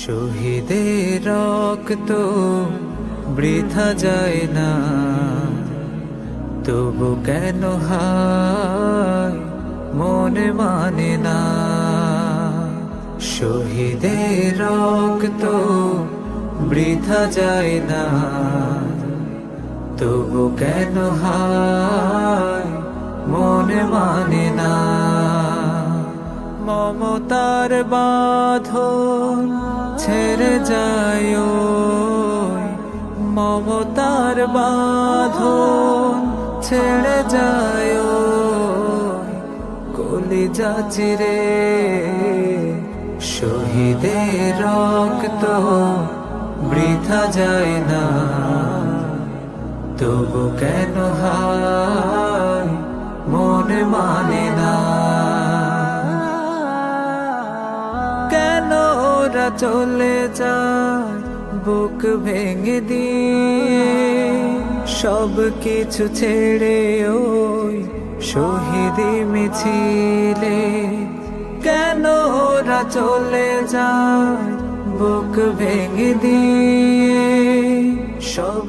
শহীদের রক্ত বৃথা যায় না, তবু কেন হায় মনে মানে না। শহীদের রক্ত বৃথা যায় না, তবু কেন হায় মনে মানে না। মমতার বাঁধন ছেড়ে যায়, মমতার বাঁধন ছেড়ে যায়, কলিজা চিরে শহীদের রক্ত বৃথা যায় না, তবু কেন হায় মনে মানে না। কেন ওরা চলে যায় বুক ভেঙে দিয়ে, সব কিছু ছেড়ে ওই শহীদি মিছিলে। কেন ওরা চলে যায় বুক ভেঙে দিয়ে, সব